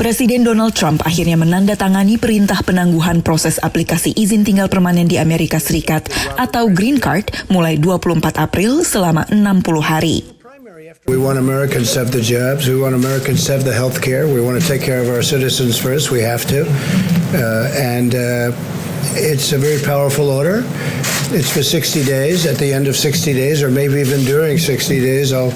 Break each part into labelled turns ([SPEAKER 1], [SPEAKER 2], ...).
[SPEAKER 1] Presiden Donald Trump akhirnya menandatangani perintah penangguhan proses aplikasi izin tinggal permanen di Amerika Serikat atau Green Card mulai 24 April selama 60 hari.
[SPEAKER 2] We want Americans to have the jobs. We want Americans to have the health care. We want to take care of our citizens first. We have to. It's a very powerful order. It's for 60 days. At the end of 60 days, or maybe even during 60 days, I'll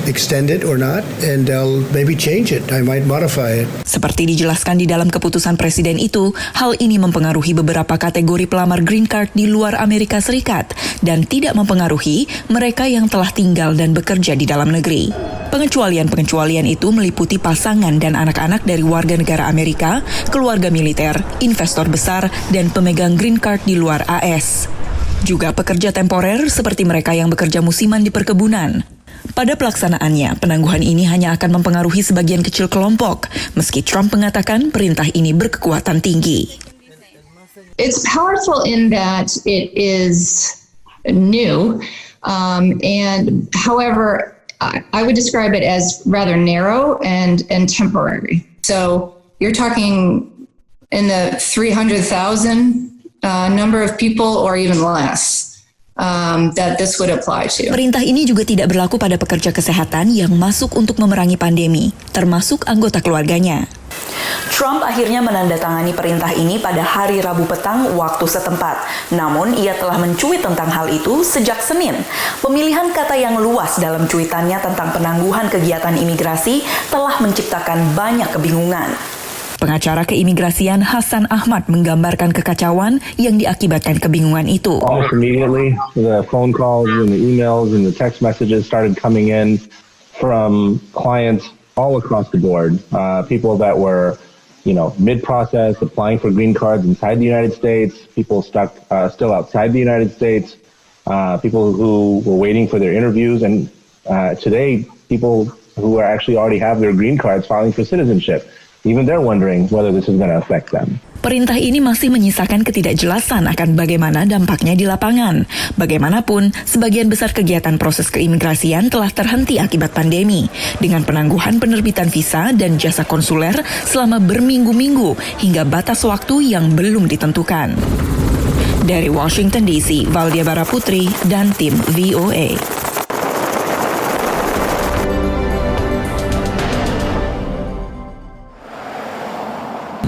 [SPEAKER 2] extend it or not, and I'll maybe change it. I might modify it.
[SPEAKER 1] Seperti dijelaskan di dalam keputusan Presiden itu, hal ini mempengaruhi beberapa kategori pelamar Green Card di luar Amerika Serikat dan tidak mempengaruhi mereka yang telah tinggal dan bekerja di dalam negeri. Pengecualian-pengecualian itu meliputi pasangan dan anak-anak dari warga negara Amerika, keluarga militer, investor besar, dan pemegang Green Card di luar AS. Juga pekerja temporer seperti mereka yang bekerja musiman di perkebunan. Pada pelaksanaannya, penangguhan ini hanya akan mempengaruhi sebagian kecil kelompok, meski Trump mengatakan perintah ini berkekuatan tinggi.
[SPEAKER 3] It's powerful in that it is new, and however, I would describe it as rather narrow and temporary. So you're talking in the 300,000 number of people or even less. That this would apply to.
[SPEAKER 1] Perintah ini juga tidak berlaku pada pekerja kesehatan yang masuk untuk memerangi pandemi, termasuk anggota keluarganya. Trump akhirnya menandatangani perintah ini pada hari Rabu petang waktu setempat. Namun, ia telah mencuit tentang hal itu sejak Senin. Pemilihan kata yang luas dalam cuitannya tentang penangguhan kegiatan imigrasi telah menciptakan banyak kebingungan. Pengacara keimigrasian Hasan Ahmad menggambarkan kekacauan yang diakibatkan kebingungan itu.
[SPEAKER 4] Almost immediately, the phone calls and the emails and the text messages started coming in from clients all across the board. People that were, mid-process, applying for green cards inside the United States, people stuck still outside the United States, people who were waiting for their interviews, and today, people who actually already have their green cards filing for citizenship. Even they're wondering whether this is going to affect them.
[SPEAKER 1] Perintah ini masih menyisakan ketidakjelasan akan bagaimana dampaknya di lapangan. Bagaimanapun, sebagian besar kegiatan proses keimigrasian telah terhenti akibat pandemi, dengan penangguhan penerbitan visa dan jasa konsuler selama berminggu-minggu hingga batas waktu yang belum ditentukan. Dari Washington DC, Valdia Baraputri dan tim VOA.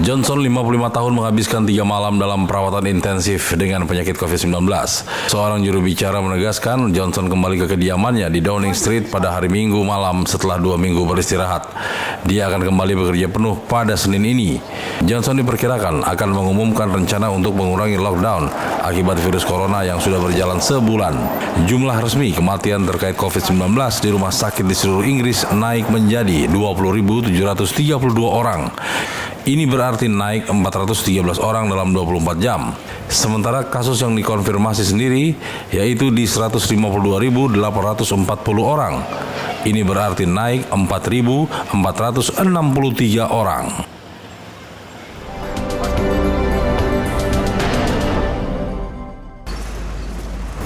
[SPEAKER 5] Johnson 55 tahun menghabiskan 3 malam dalam perawatan intensif dengan penyakit COVID-19. Seorang juru bicara menegaskan Johnson kembali ke kediamannya di Downing Street pada hari Minggu malam setelah 2 minggu beristirahat. Dia akan kembali bekerja penuh pada Senin ini. Johnson diperkirakan akan mengumumkan rencana untuk mengurangi lockdown akibat virus corona yang sudah berjalan sebulan. Jumlah resmi kematian terkait COVID-19 di rumah sakit di seluruh Inggris naik menjadi 20.732 orang. Ini berarti naik 413 orang dalam 24 jam. Sementara kasus yang dikonfirmasi sendiri yaitu di 152.840 orang. Ini berarti naik 4.463 orang.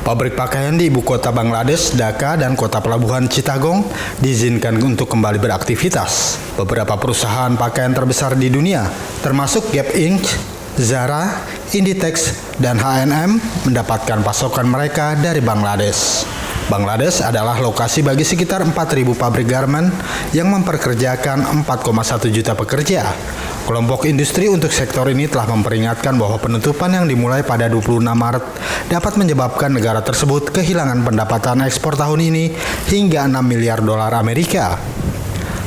[SPEAKER 6] Pabrik pakaian di ibu kota Bangladesh, Dhaka, dan kota pelabuhan Chittagong diizinkan untuk kembali beraktivitas. Beberapa perusahaan pakaian terbesar di dunia, termasuk Gap Inc., Zara, Inditex, dan H&M mendapatkan pasokan mereka dari Bangladesh. Bangladesh adalah lokasi bagi sekitar 4.000 pabrik garmen yang memperkerjakan 4,1 juta pekerja. Kelompok industri untuk sektor ini telah memperingatkan bahwa penutupan yang dimulai pada 26 Maret dapat menyebabkan negara tersebut kehilangan pendapatan ekspor tahun ini hingga 6 miliar dolar Amerika.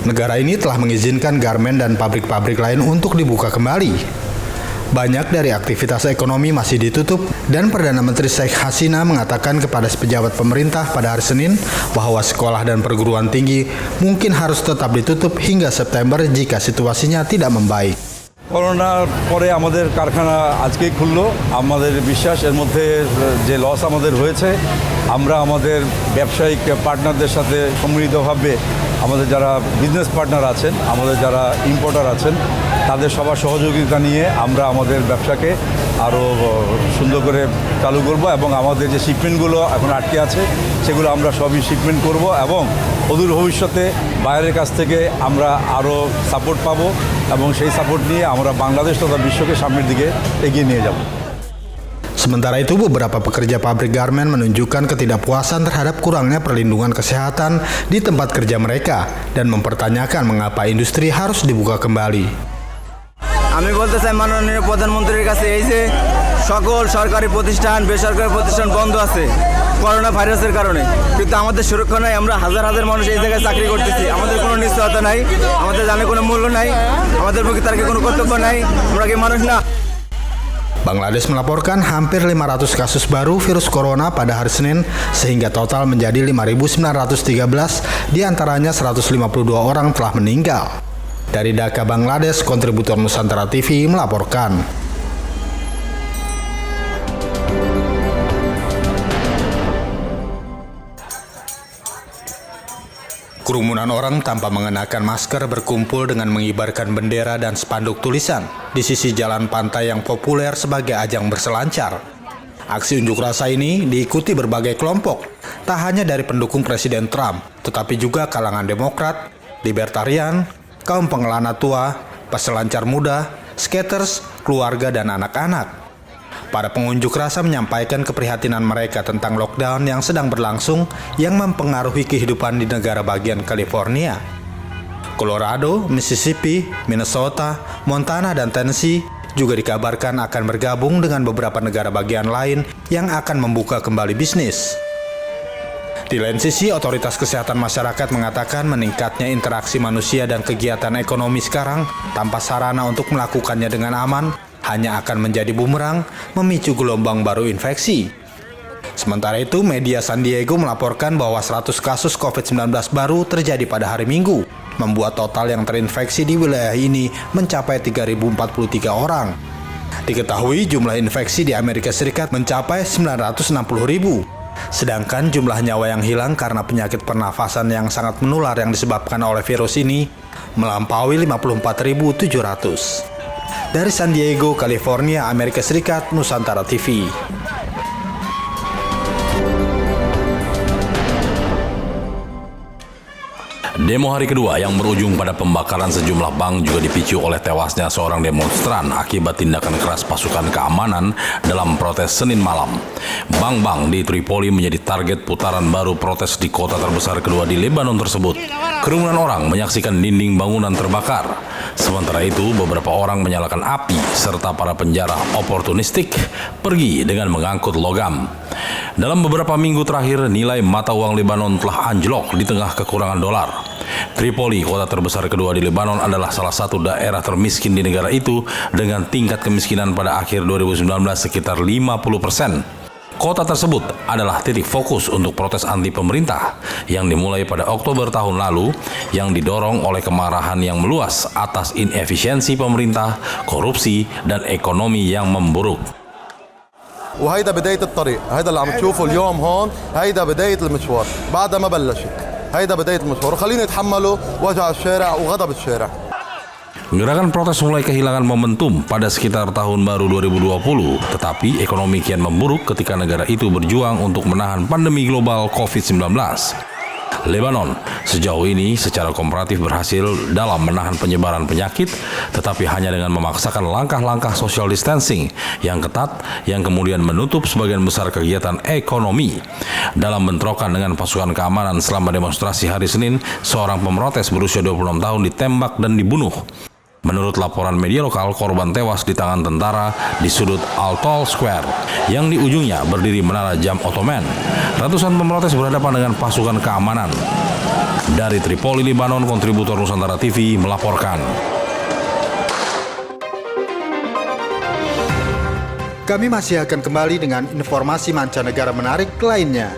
[SPEAKER 6] Negara ini telah mengizinkan garmen dan pabrik-pabrik lain untuk dibuka kembali. Banyak dari aktivitas ekonomi masih ditutup dan Perdana Menteri Sheikh Hasina mengatakan kepada pejabat pemerintah pada hari Senin bahwa sekolah dan perguruan tinggi mungkin harus tetap ditutup hingga September jika situasinya tidak membaik.
[SPEAKER 7] করোনার পরে আমাদের কারখানা আজকেই খুললো। আমাদের বিশ্বাস এর মধ্যে যে লস আমাদের হয়েছে আমরা আমাদের ব্যবসায়িক পার্টনারদের সাথে সম্মিলিতভাবে আমাদের যারা বিজনেস পার্টনার আছেন, আমাদের যারা ইম্পোর্টার আছেন, তাদের সবার সহযোগিতা নিয়ে আমরা আমাদের ব্যবসাকে আরও সুন্দর করে চালু করব এবং আমাদের যে শিপমেন্টগুলো এখন আটকে আছে সেগুলো আমরা সবই শিপমেন্ট করব এবং অদূর ভবিষ্যতে বাইরের কাছ থেকে আমরা আরও সাপোর্ট পাবো এবং সেই সাপোর্ট নিয়ে আমরা বাংলাদেশ তথা বিশ্বকে সামনের দিকে এগিয়ে নিয়ে যাব।
[SPEAKER 6] Sementara itu, beberapa pekerja pabrik garmen menunjukkan ketidakpuasan terhadap kurangnya perlindungan kesehatan di tempat kerja mereka dan mempertanyakan mengapa industri harus dibuka kembali.
[SPEAKER 8] আমি বলতে চাই মাননীয় প্রধানমন্ত্রীর কাছে এই যে সকল সরকারি প্রতিষ্ঠান বেসরকারি প্রতিষ্ঠান বন্ধ আছে করোনা ভাইরাসের কারণে, কিন্তু আমাদের সুরক্ষা নাই। আমরা হাজার হাজার মানুষ এই জায়গায় চাকরি করতেছি, আমাদের কোনো নিশ্চয়তা নাই, আমাদের জানে কোনো মূল্য নাই, আমাদের মুখে তার কোনো কর্তব্য নাই, আমরা কি মানুষ না?
[SPEAKER 6] Bangladesh melaporkan hampir 500 kasus baru virus corona pada hari Senin sehingga total menjadi 5.913, diantaranya 152 orang telah meninggal. Dari Dhaka, Bangladesh, kontributor Nusantara TV melaporkan. Kerumunan orang tanpa mengenakan masker berkumpul dengan mengibarkan bendera dan spanduk tulisan di sisi jalan pantai yang populer sebagai ajang berselancar. Aksi unjuk rasa ini diikuti berbagai kelompok, tak hanya dari pendukung Presiden Trump, tetapi juga kalangan Demokrat, libertarian, kaum pengelana tua, peselancar muda, skaters, keluarga, dan anak-anak. Para pengunjuk rasa menyampaikan keprihatinan mereka tentang lockdown yang sedang berlangsung yang mempengaruhi kehidupan di negara bagian California. Colorado, Mississippi, Minnesota, Montana, dan Tennessee juga dikabarkan akan bergabung dengan beberapa negara bagian lain yang akan membuka kembali bisnis. Di lain sisi, otoritas kesehatan masyarakat mengatakan meningkatnya interaksi manusia dan kegiatan ekonomi sekarang tanpa sarana untuk melakukannya dengan aman hanya akan menjadi bumerang, memicu gelombang baru infeksi. Sementara itu, media San Diego melaporkan bahwa 100 kasus COVID-19 baru terjadi pada hari Minggu, membuat total yang terinfeksi di wilayah ini mencapai 3.043 orang. Diketahui jumlah infeksi di Amerika Serikat mencapai 960.000, sedangkan jumlah nyawa yang hilang karena penyakit pernafasan yang sangat menular yang disebabkan oleh virus ini melampaui 54.700. Dari San Diego, California, Amerika Serikat, Nusantara TV.
[SPEAKER 5] Demo hari kedua yang berujung pada pembakaran sejumlah bank juga dipicu oleh tewasnya seorang demonstran akibat tindakan keras pasukan keamanan dalam protes Senin malam. Bank-bank di Tripoli menjadi target putaran baru protes di kota terbesar kedua di Lebanon tersebut. Kerumunan orang menyaksikan dinding bangunan terbakar. Sementara itu, beberapa orang menyalakan api serta para penjara oportunistik pergi dengan mengangkut logam. Dalam beberapa minggu terakhir, nilai mata uang Lebanon telah anjlok di tengah kekurangan dolar. Tripoli, kota terbesar kedua di Lebanon, adalah salah satu daerah termiskin di negara itu dengan tingkat kemiskinan pada akhir 2019 sekitar 50%. Kota tersebut adalah titik fokus untuk protes anti pemerintah yang dimulai pada Oktober tahun lalu yang didorong oleh kemarahan yang meluas atas inefisiensi pemerintah, korupsi, dan ekonomi yang memburuk.
[SPEAKER 9] وهيدا بداية الطريق، هيدا اللي عم تشوفه اليوم هون، هيدا بداية المشوار، بعدها ما بلشت، هيدا بداية المشوار، وخلينا نتحمله وجع الشارع وغضب الشارع.
[SPEAKER 5] Gerakan protes mulai kehilangan momentum pada sekitar tahun baru 2020, tetapi ekonomi kian memburuk ketika negara itu berjuang untuk menahan pandemi global COVID-19. Lebanon sejauh ini secara komparatif berhasil dalam menahan penyebaran penyakit, tetapi hanya dengan memaksakan langkah-langkah social distancing yang ketat yang kemudian menutup sebagian besar kegiatan ekonomi. Dalam bentrokan dengan pasukan keamanan selama demonstrasi hari Senin, seorang pemrotes berusia 26 tahun ditembak dan dibunuh. Menurut laporan media lokal, korban tewas di tangan tentara di sudut Al-Tol Square, yang di ujungnya berdiri menara jam Ottoman. Ratusan pemrotes berhadapan dengan pasukan keamanan. Dari Tripoli, Lebanon, kontributor Nusantara TV melaporkan.
[SPEAKER 6] Kami masih akan kembali dengan informasi mancanegara menarik lainnya.